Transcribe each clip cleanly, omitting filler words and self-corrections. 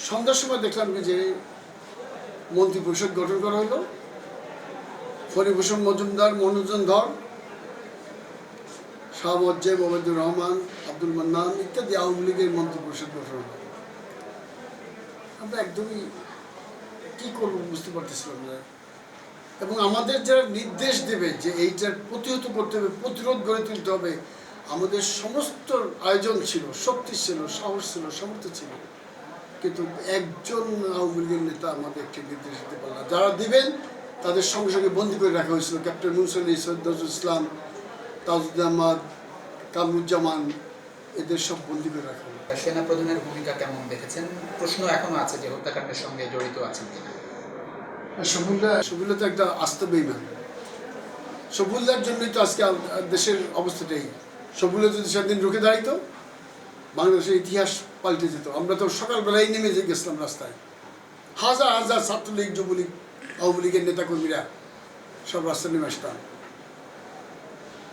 সন্ধ্যার সময় দেখলাম যে মন্ত্রিপরিষদ গঠন করা হলো। ফণীভূষণ মজুমদার, মনোরঞ্জন ধর, শাহ মোয়াজ্জেম, ওবায়দুর রহমান, আব্দুল মান্নান ইত্যাদি আওয়ামী লীগের মন্ত্রিপরিষদ গঠন হলো। আমরা একদমই কী করবো বুঝতে পারতেছিলাম না। এবং আমাদের যারা নির্দেশ দেবে যে এইটার প্রতিহত করতে হবে, প্রতিরোধ গড়ে তুলতে হবে, আমাদের সমস্ত আয়োজন ছিল, শক্তি ছিল, সাহস ছিল, সামর্থ্য ছিল, কিন্তু একজন আওয়ামী লীগের নেতা আমাদের একটি নির্দেশ দিতে পারল না। যারা দিবেন তাদের সঙ্গে সঙ্গে বন্দী করে রাখা হয়েছিল। ক্যাপ্টেন মুনসুলি, সৈয়দ নজরুল ইসলাম, তাজউদ্দিন আহমদ, কামরুজ্জামান, এদের সব বন্দী করে রাখা হলো। সেনা প্রধানের ভূমিকা কেমন দেখেছেন? প্রশ্ন এখনো আছে যে হত্যাকাণ্ডের সঙ্গে জড়িত আছেন কিনা। শফিউল্লাহ তো একটা আস্ত বেঈমান। শফিউল্লাহর জন্যই তো আজকে দেশের অবস্থাটাই। শফিউল্লাহ যদি সেদিন রুখে দাঁড়াইতো, বাংলাদেশের ইতিহাস পাল্টে যেত। আমরা তো সকালবেলায় নেমে গেছিলাম রাস্তায়, হাজার হাজার ছাত্রলীগ, যুবলীগ, আওয়ামী লীগের নেতাকর্মীরা সব রাস্তায় নেমে আসতাম।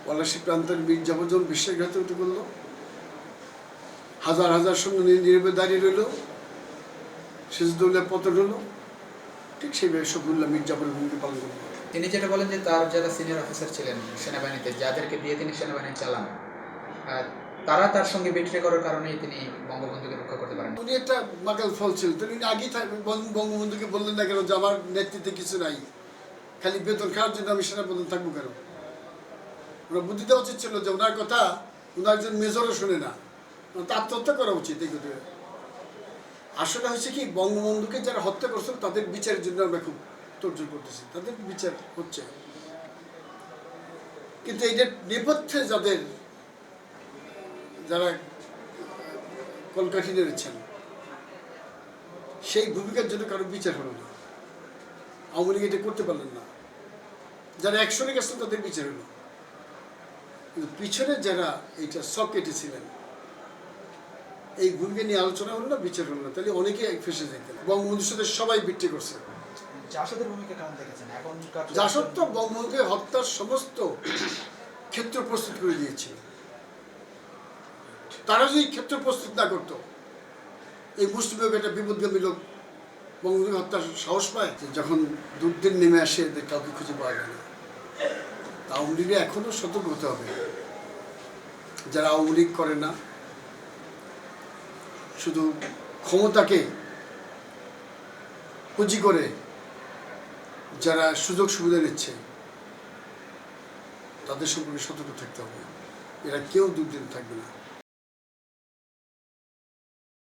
পলাশী প্রান্তের বীর যাবজ্জীবন বিশ্বাসঘাতকতা করলো, হাজার হাজার সৈন্য নীরবে দাঁড়িয়ে রইল, সিরাজউদ্দৌলার পতন হলো। ঠিক সেইভাবে শফিউল্লাহ মীর জাফরের ভূমিকা পালন করলো। তিনি যেটা বলেন যে তার যারা সিনিয়র অফিসার ছিলেন সেনাবাহিনীতে, যাদেরকে দিয়ে তিনি সেনাবাহিনী চালান, তারা তার সঙ্গে বিট্রে করার কারণেই তিনি বঙ্গবন্ধুকে রক্ষা করতে পারেন। উনি একটা মাকাল ফল ছিল। তিনি আগেই বঙ্গবন্ধুকে বললেন না কেন যে আমার নেতৃত্বে কিছু নাই, খালি বেতন খাওয়ার জন্য আমি সেনাপ্রধান থাকবো কেন? ওনার বুদ্ধি দেওয়া উচিত ছিল যে ওনার কথা ওনার একজন মেজরও শুনে না, তার আত্মহত্যা করা উচিত। এই কথা আসলে হয়েছে কি, বঙ্গবন্ধুকে যারা হত্যা করছিল তাদের বিচারের জন্য আমরা খুব তোড়জোড় করতেছি, তাদের বিচার হচ্ছে। কিন্তু এইটার নেপথ্যে যারা কলকাঠি নেড়েছেন, সেই ভূমিকার জন্য কারো বিচার হলো না। আওয়ামী লীগ এটা করতে পারলেন না। যারা অ্যাকশনে গেছেন তাদের বিচার হলো, কিন্তু পিছনে যারা এইটা সব কেটেছিলেন, এই ভূমিকা নিয়ে আলোচনা হলো না, বিচার হলো না, তাহলে অনেকে ফেসে যেতেন। বঙ্গবন্ধুর সাথে সবাই বিট্রে করছে। জাসদের ভূমিকা কেমন দেখেছেন? এখন জাসদ তো বঙ্গবন্ধুকে হত্যার সমস্ত ক্ষেত্র প্রস্তুত করে দিয়েছিল। তারা যদি ক্ষেত্র প্রস্তুত না করতো, এই মুসলিম একটা বিপদগামী লোক বঙ্গবন্ধুকে হত্যার সাহস পায়। যখন দুর্দিন নেমে আসে এদের কাউকে খুঁজে পাওয়া যায় না। আওয়ামী লীগে এখনও সতর্ক হতে হবে। যারা আওয়ামী লীগ করে না, শুধু ক্ষমতাকে পুঁজি করে যারা সুযোগ সুবিধা নিচ্ছে, তাদের সম্পর্কে সতর্ক থাকতে হবে। এরা কেউ দুর্দিন থাকবে না।